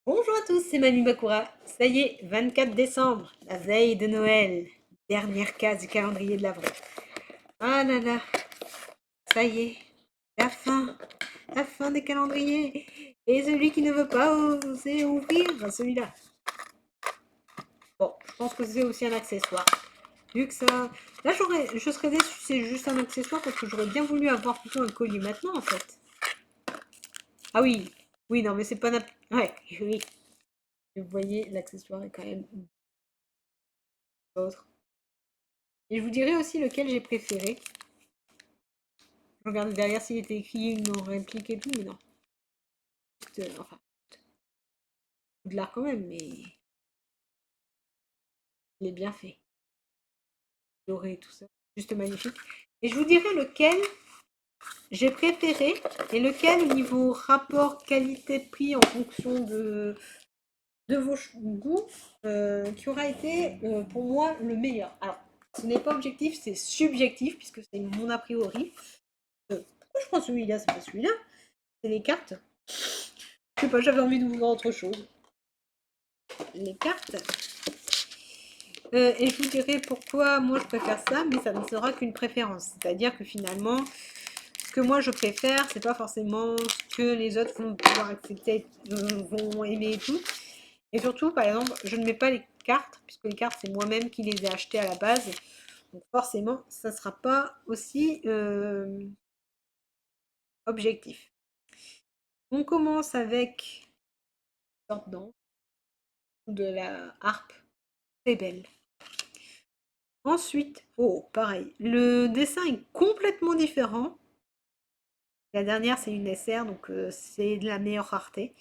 Bonjour à tous, c'est Manu Bakura. Ça y est, 24 décembre, la veille de Noël. Dernière case du calendrier de l'Avent. Ah là là, ça y est, la fin des calendriers. Et celui qui ne veut pas oser ouvrir, celui-là. Bon, je pense que c'est aussi un accessoire. Vu que ça... Là, je serais déçue si c'est juste un accessoire parce que j'aurais bien voulu avoir plutôt un collier maintenant, en fait. Ah oui, oui, non, mais c'est pas... Ouais, oui. Vous voyez, l'accessoire est quand même autre. Et je vous dirai aussi lequel j'ai préféré. Je regarde derrière s'il était écrit une réplique et tout, mais non. Enfin, de l'art quand même, mais il est bien fait. Doré et tout ça. Juste magnifique. Et je vous dirai lequel j'ai préféré et lequel au niveau rapport qualité-prix en fonction de vos goûts, qui aura été pour moi le meilleur. Alors, ce n'est pas objectif, c'est subjectif, puisque c'est mon a priori. Pourquoi je prends celui-là, c'est pas celui-là? C'est les cartes. Je sais pas, j'avais envie de vous voir autre chose. Les cartes. Et je vous dirai pourquoi moi je préfère ça, mais ça ne sera qu'une préférence. C'est-à-dire que finalement, ce que moi je préfère, c'est pas forcément ce que les autres vont pouvoir accepter, vont aimer et tout. Et surtout, par exemple, je ne mets pas les cartes, puisque les cartes, c'est moi-même qui les ai achetées à la base. Donc forcément, ça ne sera pas aussi objectif. On commence avec une sorte d'anse de la harpe. C'est belle. Ensuite, oh, pareil, le dessin est complètement différent. La dernière, c'est une SR, donc c'est de la meilleure rareté.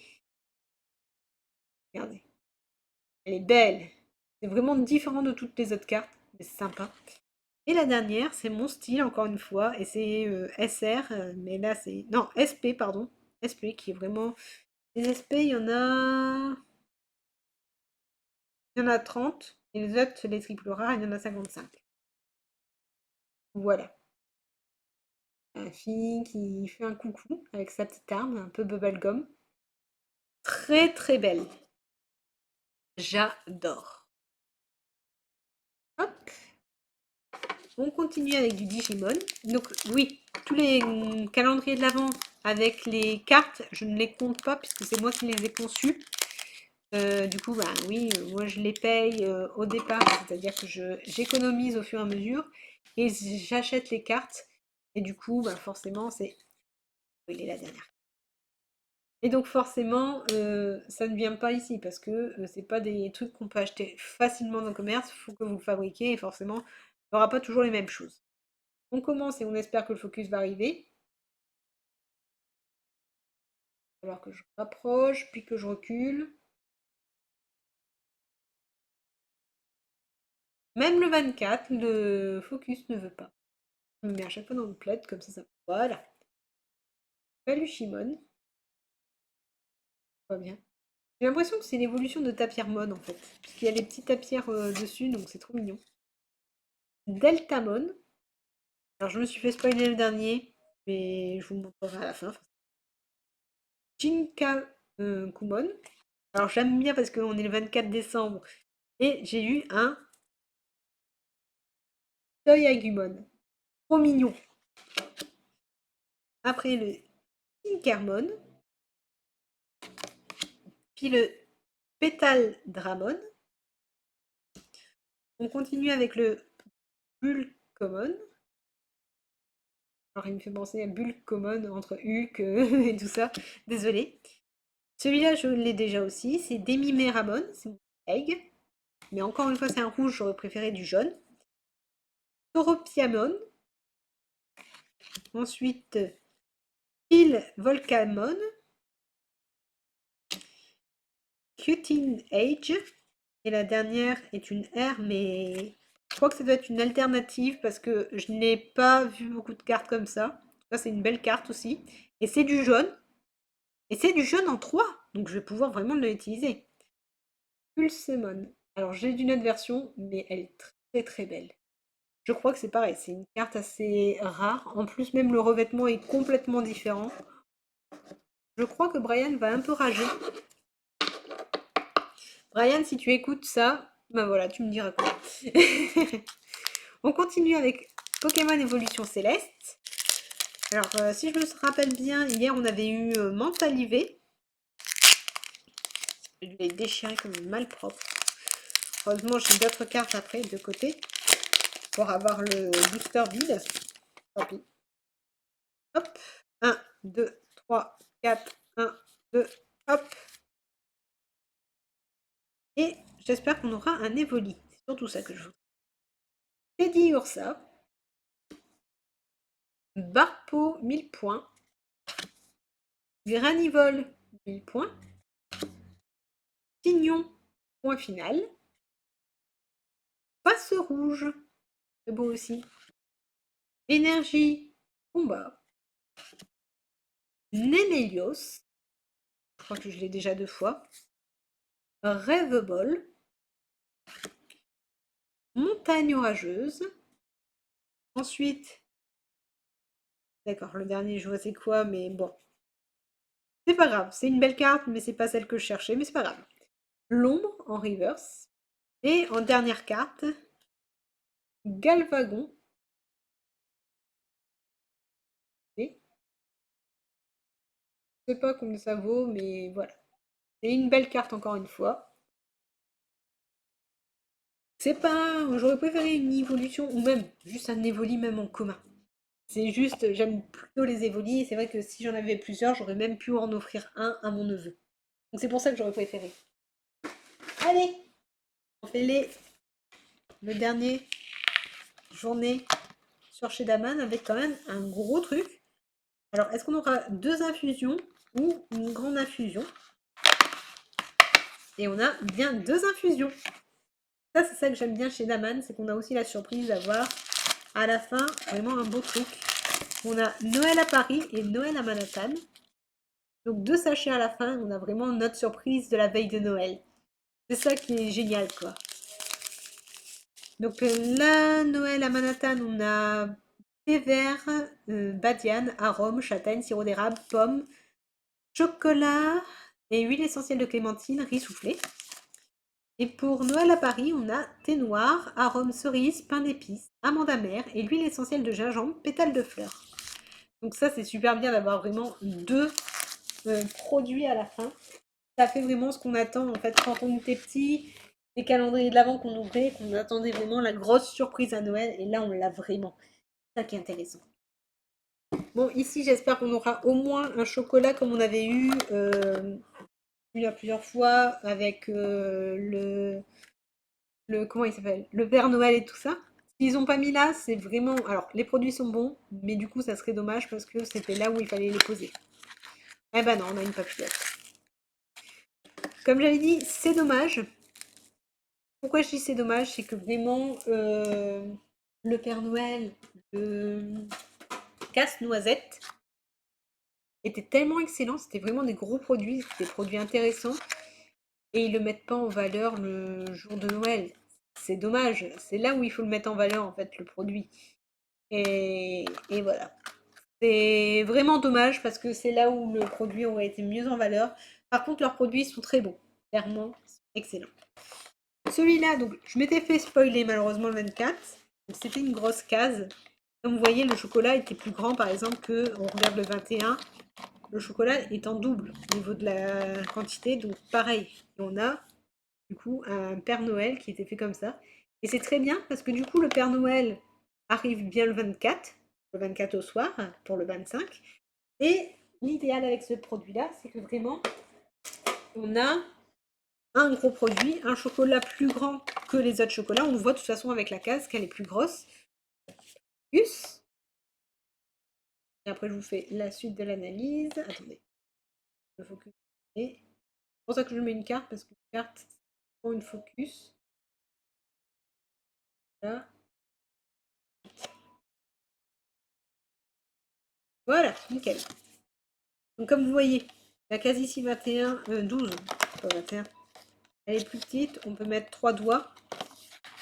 Regardez, elle est belle. C'est vraiment différent de toutes les autres cartes, mais c'est sympa. Et la dernière, c'est mon style, encore une fois, et c'est SR, mais là c'est... Non, SP, pardon. SP, qui est vraiment... Les SP, il y en a 30, et les autres, les triples rares, il y en a 55. Voilà. La fille qui fait un coucou avec sa petite arme, un peu bubblegum. Très très belle. J'adore. Hop. On continue avec du Digimon. Donc oui, tous les calendriers de l'Avent avec les cartes, je ne les compte pas puisque c'est moi qui les ai conçus. Du coup, bah oui, moi je les paye au départ, c'est-à-dire que j'économise au fur et à mesure et j'achète les cartes. Et du coup, bah forcément, c'est... Oui, il est la dernière. Et donc forcément, ça ne vient pas ici parce que c'est pas des trucs qu'on peut acheter facilement dans le commerce, il faut que vous le fabriquiez et forcément, il n'y aura pas toujours les mêmes choses. On commence et on espère que le focus va arriver. Alors que je rapproche, puis que je recule. Même le 24, le focus ne veut pas. Je me mets à chaque fois dans le plaid, comme ça. Voilà. Shimon. Pas bien. J'ai l'impression que c'est l'évolution de Tapirmon en fait. Puisqu'il y a les petits tapirs dessus, donc c'est trop mignon. Deltamon. Alors je me suis fait spoiler le dernier, mais je vous le montrerai à la fin. Jinka Kumon. Alors j'aime bien parce qu'on est le 24 décembre. Et j'ai eu un Toyagumon. Trop mignon. Après le Tinkermon. Puis le Pétal Dramon. On continue avec le Bulkomon. Alors il me fait penser à Bulkomon entre Hulk et tout ça. Désolée. Celui-là, je l'ai déjà aussi. C'est Demiméramon. C'est mon egg. Mais encore une fois, c'est un rouge. J'aurais préféré du jaune. Tauropiamon. Ensuite, Pil Volcamon. Cutin Age. Et la dernière est une R, mais je crois que ça doit être une alternative parce que je n'ai pas vu beaucoup de cartes comme ça. Ça, c'est une belle carte aussi. Et c'est du jaune. Et c'est du jaune en 3. Donc je vais pouvoir vraiment l'utiliser. Pulsemon. Alors j'ai d'une autre version, mais elle est très très belle. Je crois que c'est pareil, c'est une carte assez rare. En plus, même le revêtement est complètement différent. Je crois que Brian va un peu rager. Ryan, si tu écoutes ça, ben voilà, tu me diras quoi. On continue avec Pokémon Évolution Céleste. Alors, si je me rappelle bien, hier on avait eu Mentalivé. Je l'ai déchiré comme une malpropre. Heureusement, j'ai d'autres cartes après de côté pour avoir le booster vide. Tant pis. Hop, 1, 2, 3, 4, 1, 2, hop. Et j'espère qu'on aura un Evoli. C'est surtout ça que je veux. Teddy Ursa. Barpo, 1000 points. Granivol, 1000 points. Tignon, point final. Passe rouge, c'est beau aussi. Énergie, combat. Némélios, je crois que je l'ai déjà 2 fois. Rêve-bol. Montagne orageuse. Ensuite, d'accord, le dernier, je vois c'est quoi, mais bon. C'est pas grave, c'est une belle carte, mais c'est pas celle que je cherchais, mais c'est pas grave. L'ombre en reverse. Et en dernière carte, Galvagon. Et je sais pas combien ça vaut, mais voilà. C'est une belle carte encore une fois. C'est pas. J'aurais préféré une évolution, ou même juste un évoli même en commun. C'est juste, j'aime plutôt les évolis, et c'est vrai que si j'en avais plusieurs, j'aurais même pu en offrir un à mon neveu. Donc c'est pour ça que j'aurais préféré. Allez, on fait le dernier journée sur chez Daman avec quand même un gros truc. Alors, est-ce qu'on aura 2 infusions ou une grande infusion? Et on a bien 2 infusions. Ça, c'est ça que j'aime bien chez Daman, c'est qu'on a aussi la surprise d'avoir à la fin vraiment un beau truc. On a Noël à Paris et Noël à Manhattan. Donc 2 sachets à la fin, on a vraiment notre surprise de la veille de Noël. C'est ça qui est génial, quoi. Donc là, Noël à Manhattan, on a thé vert, badiane, arôme, châtaigne, sirop d'érable, pomme, chocolat et huile essentielle de clémentine, riz soufflé. Et pour Noël à Paris, on a thé noir, arôme cerise, pain d'épices, amande amère et l'huile essentielle de gingembre, pétales de fleurs. Donc ça, c'est super bien d'avoir vraiment 2 produits à la fin. Ça fait vraiment ce qu'on attend en fait quand on était petit, les calendriers de l'avant qu'on ouvrait, qu'on attendait vraiment la grosse surprise à Noël, et là on l'a vraiment. C'est ça qui est intéressant. Bon, ici j'espère qu'on aura au moins un chocolat comme on avait eu plusieurs fois avec comment il s'appelle, le Père Noël et tout ça. S'ils n'ont pas mis là, c'est vraiment. Alors, les produits sont bons, mais du coup, ça serait dommage parce que c'était là où il fallait les poser. Eh ben non, on a une papillote. Comme j'avais dit, c'est dommage. Pourquoi je dis c'est dommage, c'est que vraiment, le Père Noël de Casse-Noisette était tellement excellent, c'était vraiment des gros produits, des produits intéressants, et ils le mettent pas en valeur le jour de Noël. C'est dommage, c'est là où il faut le mettre en valeur en fait, le produit. Et voilà. C'est vraiment dommage parce que c'est là où le produit aurait été mieux en valeur. Par contre, leurs produits sont très bons, clairement, excellents. Celui-là, donc je m'étais fait spoiler malheureusement le 24. C'était une grosse case. Comme vous voyez, le chocolat était plus grand par exemple que, on regarde le 21. Le chocolat est en double au niveau de la quantité, donc pareil. On a du coup un Père Noël qui était fait comme ça. Et c'est très bien parce que du coup le Père Noël arrive bien le 24 au soir pour le 25. Et l'idéal avec ce produit-là, c'est que vraiment on a un gros produit, un chocolat plus grand que les autres chocolats. On le voit de toute façon avec la case qu'elle est plus grosse. Plus. Et après, je vous fais la suite de l'analyse. Attendez. Le focus. Et c'est pour ça que je mets une carte, parce qu'une carte, pour une focus. Là. Voilà, nickel. Donc, comme vous voyez, la case ici 21, 12, pas 21, elle est plus petite. On peut mettre 3 doigts.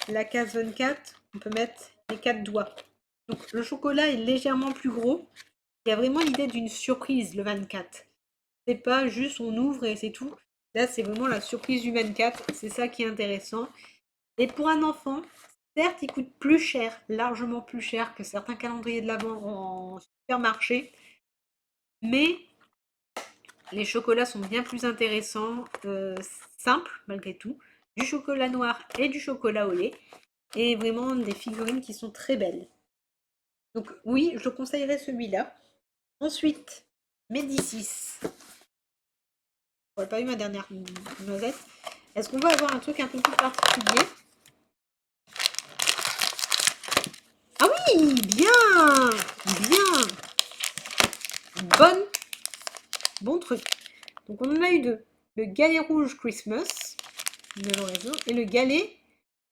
La case 24, on peut mettre les 4 doigts. Donc, le chocolat est légèrement plus gros. Il y a vraiment l'idée d'une surprise le 24. C'est pas juste on ouvre et c'est tout. Là, c'est vraiment la surprise du 24. C'est ça qui est intéressant. Et pour un enfant, certes, il coûte plus cher, largement plus cher que certains calendriers de l'Avent en supermarché. Mais les chocolats sont bien plus intéressants, simples malgré tout. Du chocolat noir et du chocolat au lait. Et vraiment des figurines qui sont très belles. Donc oui, je conseillerais celui-là. Ensuite, Médicis. J'aurais pas eu ma dernière noisette. Est-ce qu'on va avoir un truc un peu plus particulier? Ah oui, bien, bien. Bon truc. Donc on en a eu deux. Le galet rouge Christmas de Lorenzo et le galet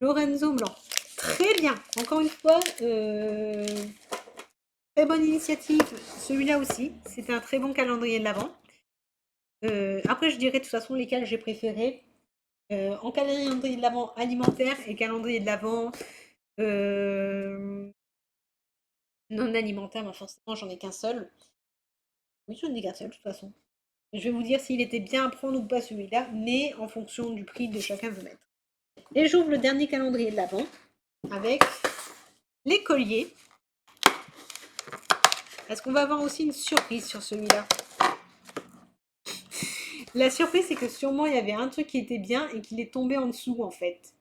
Lorenzo blanc. Très bien. Encore une fois, très bonne initiative. Celui-là aussi. C'était un très bon calendrier de l'Avent. Après, je dirais de toute façon lesquels j'ai préférés. En calendrier de l'Avent alimentaire et calendrier de l'Avent non alimentaire, mais forcément j'en ai qu'un seul. Oui, j'en ai qu'un seul de toute façon. Je vais vous dire s'il était bien à prendre ou pas celui-là, mais en fonction du prix de chacun veut mettre. Et j'ouvre le dernier calendrier de l'Avent avec les colliers. Est-ce qu'on va avoir aussi une surprise sur celui-là? La surprise, c'est que sûrement il y avait un truc qui était bien et qu'il est tombé en dessous en fait.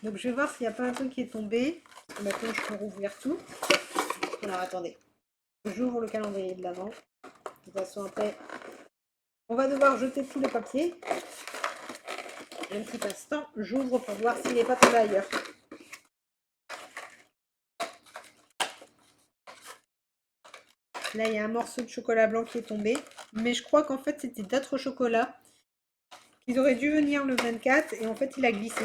Donc je vais voir s'il n'y a pas un truc qui est tombé. Maintenant je peux rouvrir tout. Alors attendez. J'ouvre le calendrier de l'Avent. De toute façon après, on va devoir jeter tous les papiers. Un petit instant, j'ouvre pour voir s'il n'est pas tombé ailleurs. Là, il y a un morceau de chocolat blanc qui est tombé. Mais je crois qu'en fait, c'était d'autres chocolats. Ils auraient dû venir le 24 et en fait, il a glissé.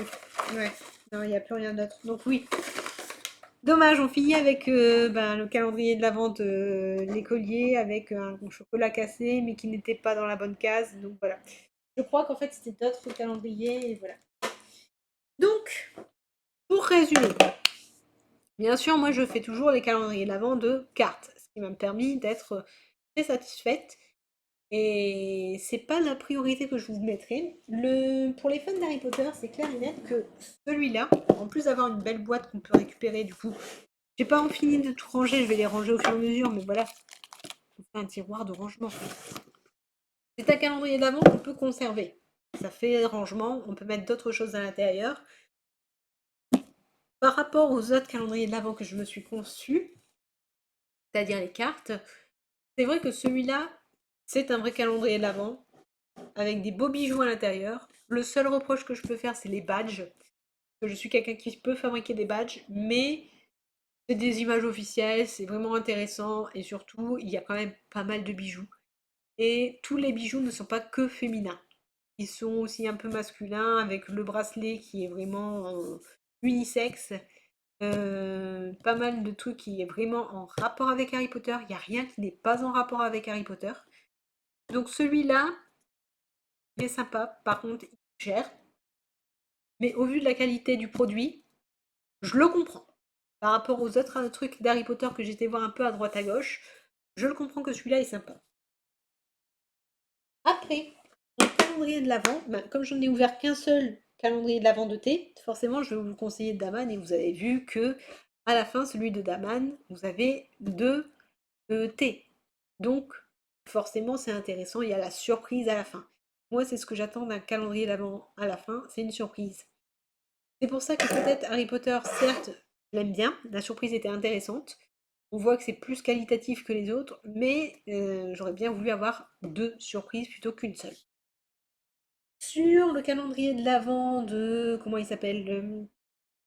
Ouais, non, il n'y a plus rien d'autre. Donc oui. Dommage, on finit avec le calendrier de la vente, l'écolier, avec un chocolat cassé, mais qui n'était pas dans la bonne case. Donc voilà. Je crois qu'en fait, c'était d'autres calendriers. Et voilà. Donc, pour résumer, bien sûr, moi je fais toujours les calendriers de l'Avent de cartes, ce qui m'a permis d'être très satisfaite. Et c'est pas la priorité que je vous mettrai. Pour les fans d'Harry Potter, c'est clair et net que celui-là, en plus d'avoir une belle boîte qu'on peut récupérer, du coup, j'ai pas en fini de tout ranger, je vais les ranger au fur et à mesure, mais voilà, on fait un tiroir de rangement. C'est un calendrier de l'Avent qu'on peut conserver. Ça fait rangement, on peut mettre d'autres choses à l'intérieur. Par rapport aux autres calendriers de l'Avent que je me suis conçu, c'est-à-dire les cartes, c'est vrai que celui-là, c'est un vrai calendrier de l'Avent, avec des beaux bijoux à l'intérieur. Le seul reproche que je peux faire, c'est les badges. Je suis quelqu'un qui peut fabriquer des badges, mais c'est des images officielles, c'est vraiment intéressant, et surtout, il y a quand même pas mal de bijoux. Et tous les bijoux ne sont pas que féminins. Ils sont aussi un peu masculins, avec le bracelet qui est vraiment unisexe. Pas mal de trucs qui est vraiment en rapport avec Harry Potter. Il n'y a rien qui n'est pas en rapport avec Harry Potter. Donc celui-là, il est sympa. Par contre, il est cher. Mais au vu de la qualité du produit, je le comprends. Par rapport aux autres trucs d'Harry Potter que j'étais voir un peu à droite à gauche, je le comprends que celui-là est sympa. Après, le calendrier de l'Avent, comme j'en ai ouvert qu'un seul calendrier de l'Avent de thé, forcément je vais vous le conseiller de Daman et vous avez vu que à la fin, celui de Daman, vous avez deux thés. Donc forcément c'est intéressant, il y a la surprise à la fin. Moi c'est ce que j'attends d'un calendrier d'Avent à la fin, c'est une surprise. C'est pour ça que peut-être Harry Potter, certes, je l'aime bien, la surprise était intéressante. On voit que c'est plus qualitatif que les autres, mais j'aurais bien voulu avoir deux surprises plutôt qu'une seule. Sur le calendrier de l'Avent de, comment il s'appelle,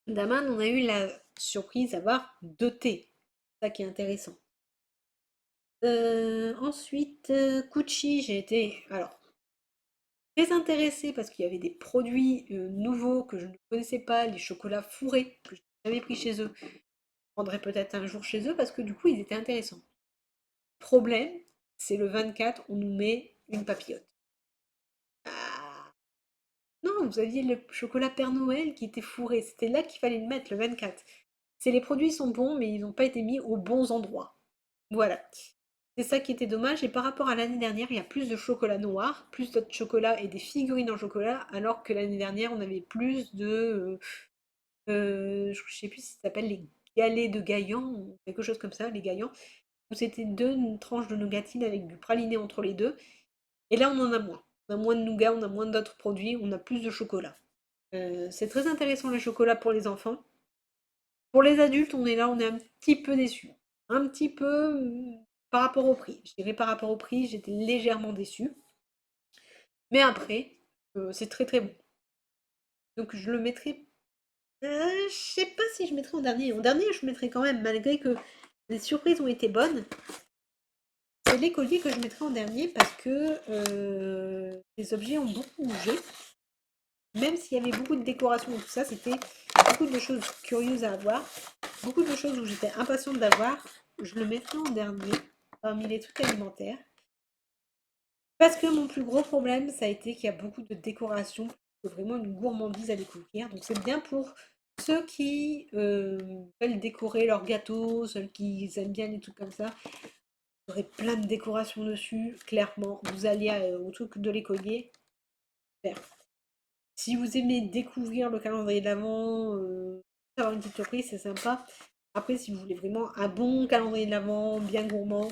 Daman, on a eu la surprise d'avoir deux thés. C'est ça qui est intéressant. Ensuite, Gucci, j'ai été alors très intéressée parce qu'il y avait des produits nouveaux que je ne connaissais pas, les chocolats fourrés que je n'avais jamais pris chez eux. Je prendrai peut-être un jour chez eux parce que du coup ils étaient intéressants. Problème, c'est le 24, on nous met une papillote. Ah, non, vous aviez le chocolat Père Noël qui était fourré. C'était là qu'il fallait le mettre, le 24. C'est les produits sont bons, mais ils n'ont pas été mis aux bons endroits. Voilà. C'est ça qui était dommage. Et par rapport à l'année dernière, il y a plus de chocolat noir, plus de chocolat et des figurines en chocolat, alors que l'année dernière, on avait plus de... je sais plus si ça s'appelle les galets de Gaillan, ou quelque chose comme ça, les Gaillans, où c'était deux tranches de nougatine avec du praliné entre les deux. Et là, on en a moins. On a moins de nougat, on a moins d'autres produits, on a plus de chocolat. C'est très intéressant le chocolat pour les enfants. Pour les adultes, on est là, on est un petit peu déçus. Un petit peu par rapport au prix. Je dirais par rapport au prix, j'étais légèrement déçue. Mais après, c'est très très bon. Donc je le mettrai. Je sais pas si je mettrai en dernier. En dernier, je mettrai quand même, malgré que les surprises ont été bonnes. C'est les colliers que je mettrai en dernier parce que les objets ont beaucoup bougé. Même s'il y avait beaucoup de décorations et tout ça, c'était beaucoup de choses curieuses à avoir. Beaucoup de choses où j'étais impatiente d'avoir. Je le mettrai en dernier parmi les trucs alimentaires. Parce que mon plus gros problème, ça a été qu'il y a beaucoup de décorations. C'est vraiment une gourmandise à découvrir. Donc c'est bien pour ceux qui veulent décorer leurs gâteaux, ceux qui aiment bien les trucs comme ça. Vous aurez plein de décorations dessus, clairement. Vous allez au truc de l'écolier. Super. Si vous aimez découvrir le calendrier de l'Avent, avoir une petite surprise, c'est sympa. Après, si vous voulez vraiment un bon calendrier de l'Avent, bien gourmand,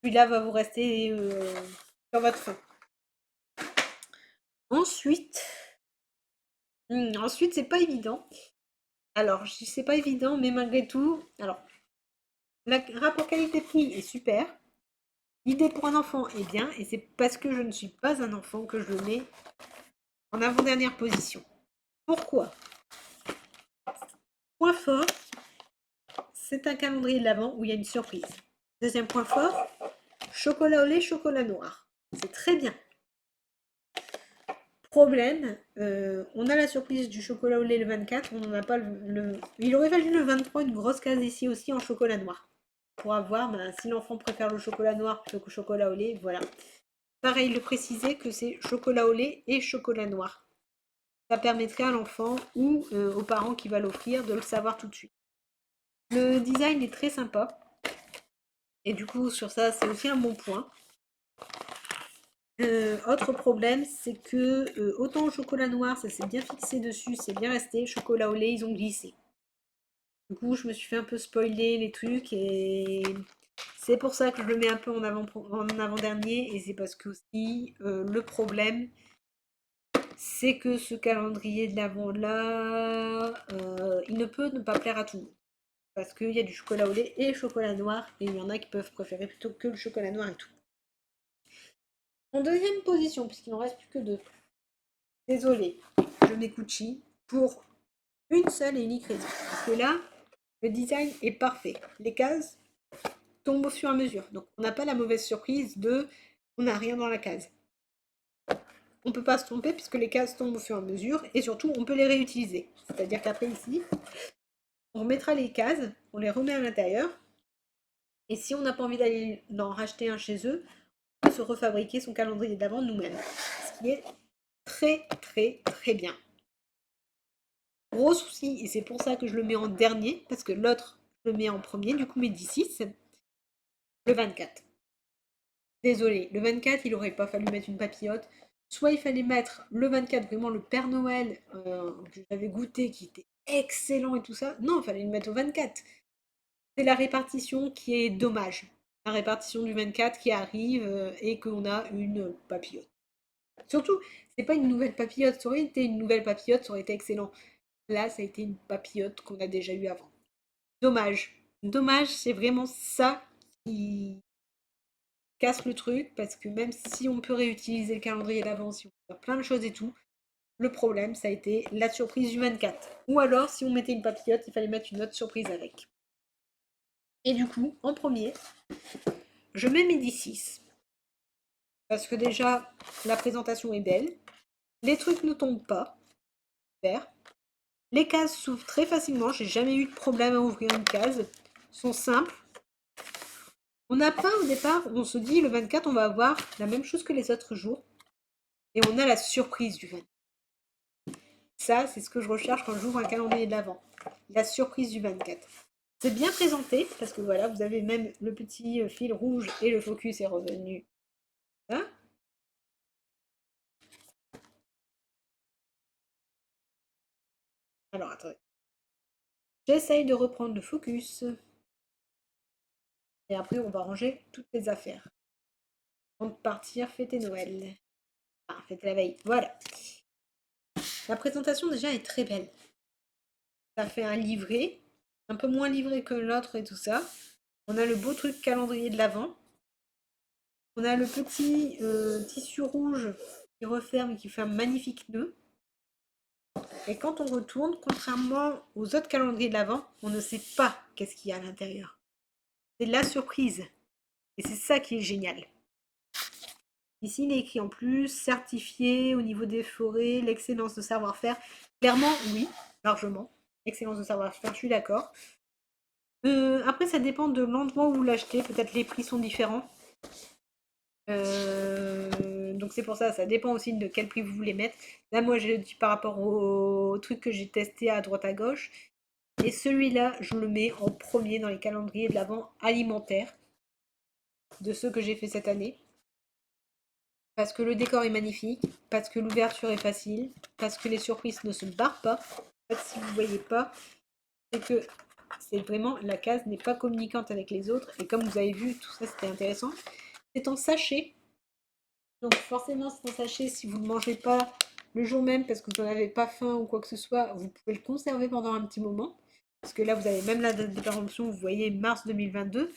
celui-là va vous rester sur votre faim. Ensuite, c'est pas évident. Alors, c'est pas évident, mais malgré tout, alors, le rapport qualité-prix est super. L'idée pour un enfant est bien, et c'est parce que je ne suis pas un enfant que je le mets en avant-dernière position. Pourquoi? Point fort, c'est un calendrier de l'Avent où il y a une surprise. Deuxième point fort, chocolat au lait, chocolat noir. C'est très bien. Problème, on a la surprise du chocolat au lait le 24, on n'en a pas le... Il aurait fallu le 23 une grosse case ici aussi en chocolat noir. Pour avoir, si l'enfant préfère le chocolat noir plutôt que le chocolat au lait, voilà. Pareil, le préciser que c'est chocolat au lait et chocolat noir. Ça permettrait à l'enfant ou aux parents qui va l'offrir de le savoir tout de suite. Le design est très sympa. Et du coup, sur ça, c'est aussi un bon point. Autre problème, c'est que autant au chocolat noir, ça s'est bien fixé dessus, c'est bien resté. Chocolat au lait, ils ont glissé. Du coup, je me suis fait un peu spoiler les trucs et c'est pour ça que je le mets un peu en avant-dernier. Et c'est parce que aussi, le problème, c'est que ce calendrier de l'Avent là, il ne peut ne pas plaire à tout le monde. Parce qu'il y a du chocolat au lait et chocolat noir, et il y en a qui peuvent préférer plutôt que le chocolat noir et tout. En deuxième position, puisqu'il n'en reste plus que deux, désolé, je mets Gucci pour une seule et unique raison. Parce que là, le design est parfait. Les cases tombent au fur et à mesure. Donc on n'a pas la mauvaise surprise de on n'a rien dans la case. On ne peut pas se tromper puisque les cases tombent au fur et à mesure et surtout on peut les réutiliser. C'est-à-dire qu'après ici, on remettra les cases, on les remet à l'intérieur et si on n'a pas envie d'aller d'en racheter un chez eux, on peut se refabriquer son calendrier d'avant nous-mêmes. Ce qui est très très très bien. Gros souci, et c'est pour ça que je le mets en dernier, parce que l'autre, je le mets en premier, du coup mes 10-6, le 24. Désolé, le 24, il aurait pas fallu mettre une papillote. Soit il fallait mettre le 24, vraiment le Père Noël, que j'avais goûté, qui était excellent et tout ça. Non, il fallait le mettre au 24. C'est la répartition qui est dommage. La répartition du 24 qui arrive et qu'on a une papillote. Surtout, c'est pas une nouvelle papillote. Ça aurait été une nouvelle papillote, ça aurait été excellent. Là, ça a été une papillote qu'on a déjà eue avant. Dommage. Dommage, c'est vraiment ça qui casse le truc, parce que même si on peut réutiliser le calendrier d'avant, si on peut faire plein de choses et tout, le problème, ça a été la surprise du 24. Ou alors, si on mettait une papillote, il fallait mettre une autre surprise avec. Et du coup, en premier, je mets mes 10-6. Parce que déjà, la présentation est belle. Les trucs ne tombent pas. Super. Les cases s'ouvrent très facilement. J'ai jamais eu de problème à ouvrir une case. Sont simples. On n'a pas au départ, on se dit le 24, on va avoir la même chose que les autres jours. Et on a la surprise du 24. Ça, c'est ce que je recherche quand j'ouvre un calendrier de l'Avent. La surprise du 24. C'est bien présenté, parce que voilà, vous avez même le petit fil rouge et le focus est revenu. Hein. Alors, attendez. J'essaye de reprendre le focus. Et après, on va ranger toutes les affaires. Avant de partir, fêter Noël. Ah, fêter la veille. Voilà. La présentation, déjà, est très belle. Ça fait un livret. Un peu moins livré que l'autre et tout ça. On a le beau truc calendrier de l'Avent. On a le petit tissu rouge qui referme et qui fait un magnifique nœud. Et quand on retourne, contrairement aux autres calendriers de l'Avent, on ne sait pas qu'est-ce qu'il y a à l'intérieur. C'est la surprise. Et c'est ça qui est génial. Ici, il est écrit en plus, certifié au niveau des forêts, l'excellence de savoir-faire. Clairement, oui, largement. Excellence de savoir-faire, je suis d'accord. Après, ça dépend de l'endroit où vous l'achetez. Peut-être les prix sont différents. Donc c'est pour ça, ça dépend aussi de quel prix vous voulez mettre. Là, moi, je dis par rapport au truc que j'ai testé à droite à gauche. Et celui-là, je le mets en premier dans les calendriers de l'Avent alimentaire de ceux que j'ai fait cette année. Parce que le décor est magnifique, parce que l'ouverture est facile, parce que les surprises ne se barrent pas. En fait, si vous ne voyez pas, c'est que c'est vraiment la case n'est pas communicante avec les autres. Et comme vous avez vu, tout ça c'était intéressant. C'est en sachet. Donc forcément, c'est en sachet. Si vous ne mangez pas le jour même parce que vous n'en avez pas faim ou quoi que ce soit, vous pouvez le conserver pendant un petit moment. Parce que là, vous avez même la date de péremption, vous voyez mars 2022.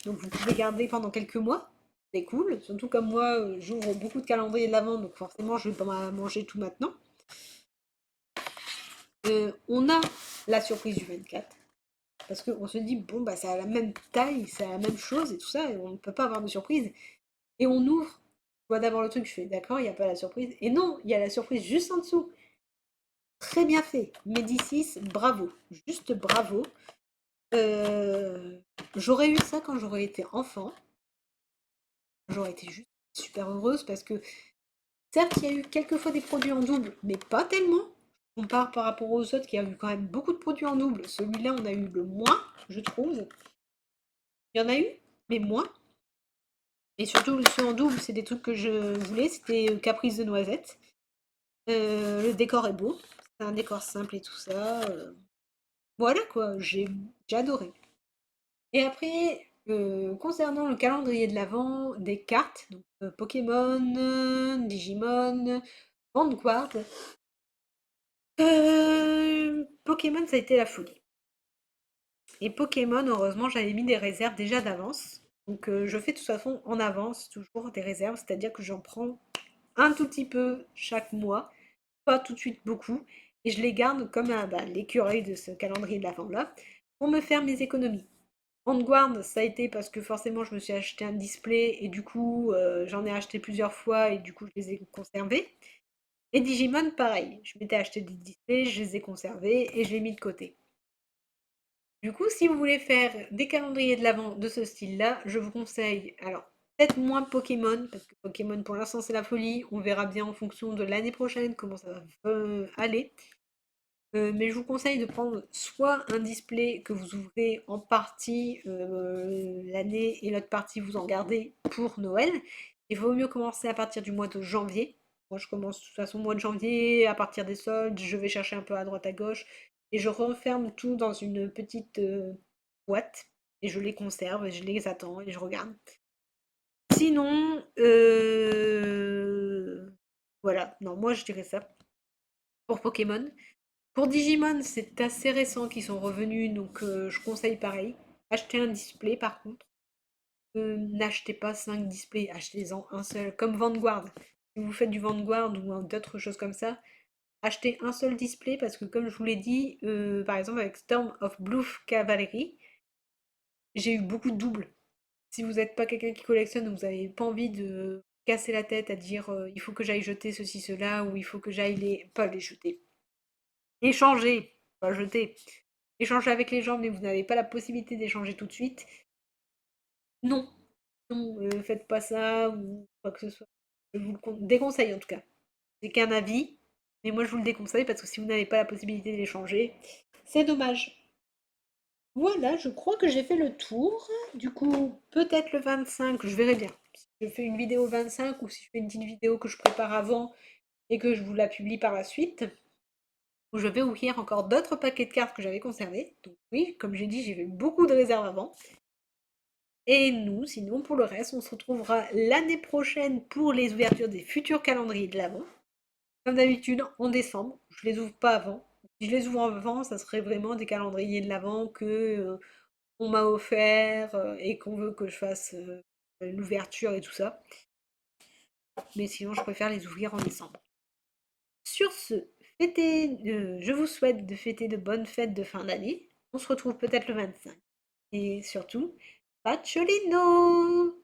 Donc vous pouvez garder pendant quelques mois. C'est cool. Surtout comme moi, j'ouvre beaucoup de calendriers de l'avant, donc forcément, je vais pas manger tout maintenant. On a la surprise du 24. Parce qu'on se dit, bon, bah, ça a la même taille, c'est la même chose et tout ça, et on ne peut pas avoir de surprise. Et on ouvre, je vois d'abord le truc, je fais, d'accord, il n'y a pas la surprise. Et non, il y a la surprise juste en dessous. Très bien fait. Médicis, bravo. Juste bravo. J'aurais eu ça quand j'aurais été enfant. J'aurais été juste super heureuse parce que certes, il y a eu quelques fois des produits en double, mais pas tellement. On part par rapport aux autres qui ont eu quand même beaucoup de produits en double. Celui-là, on a eu le moins, je trouve. Il y en a eu, mais moins. Et surtout, ceux en double, c'est des trucs que je voulais. C'était Caprice de noisette. Le décor est beau. C'est un décor simple et tout ça. Voilà quoi, j'ai adoré. Et après, concernant le calendrier de l'Avent, des cartes, donc Pokémon, Digimon, Vanguard. Pokémon, ça a été la folie. Et Pokémon, heureusement, j'avais mis des réserves déjà d'avance. Donc je fais de toute façon en avance toujours des réserves, c'est-à-dire que j'en prends un tout petit peu chaque mois, pas tout de suite beaucoup, et je les garde comme l'écureuil de ce calendrier de l'Avent là, pour me faire mes économies. Vanguard, ça a été parce que forcément je me suis acheté un display et du coup j'en ai acheté plusieurs fois et du coup je les ai conservés. Et Digimon, pareil, je m'étais acheté des displays, je les ai conservés et je les ai mis de côté. Du coup, si vous voulez faire des calendriers de l'Avent de ce style-là, je vous conseille, alors peut-être moins Pokémon, parce que Pokémon pour l'instant c'est la folie, on verra bien en fonction de l'année prochaine comment ça va aller. Mais je vous conseille de prendre soit un display que vous ouvrez en partie l'année et l'autre partie vous en gardez pour Noël. Il vaut mieux commencer à partir du mois de janvier. Moi je commence de toute façon au mois de janvier, à partir des soldes, je vais chercher un peu à droite à gauche et je referme tout dans une petite boîte et je les conserve et je les attends et je regarde. Sinon, voilà, non, moi je dirais ça pour Pokémon. Pour Digimon, c'est assez récent qu'ils sont revenus, donc je conseille pareil. Achetez un display par contre. N'achetez pas 5 displays, achetez-en un seul. Comme Vanguard. Si vous faites du Vanguard ou d'autres choses comme ça, achetez un seul display parce que comme je vous l'ai dit, par exemple avec Storm of Blue Cavalry, j'ai eu beaucoup de doubles. Si vous n'êtes pas quelqu'un qui collectionne ou vous n'avez pas envie de casser la tête à dire il faut que j'aille jeter ceci, cela, ou il faut que j'aille les. Pas les jeter. Échanger, pas jeter. Échanger avec les gens, mais vous n'avez pas la possibilité d'échanger tout de suite. Non, non, faites pas ça ou quoi que ce soit. Je vous le déconseille en tout cas. C'est qu'un avis, mais moi je vous le déconseille parce que si vous n'avez pas la possibilité d'échanger, c'est dommage. Voilà, je crois que j'ai fait le tour. Du coup, peut-être le 25, je verrai bien. Si je fais une vidéo 25 ou si je fais une petite vidéo que je prépare avant et que je vous la publie par la suite, où je vais ouvrir encore d'autres paquets de cartes que j'avais conservés. Donc oui, comme j'ai dit, j'ai fait beaucoup de réserves avant. Et nous, sinon, pour le reste, on se retrouvera l'année prochaine pour les ouvertures des futurs calendriers de l'Avent. Comme d'habitude, en décembre. Je les ouvre pas avant. Si je les ouvre avant, ça serait vraiment des calendriers de l'Avent que on m'a offert et qu'on veut que je fasse l'ouverture et tout ça. Mais sinon, je préfère les ouvrir en décembre. Sur ce, je vous souhaite de fêter de bonnes fêtes de fin d'année. On se retrouve peut-être le 25. Et surtout, Pacciolino!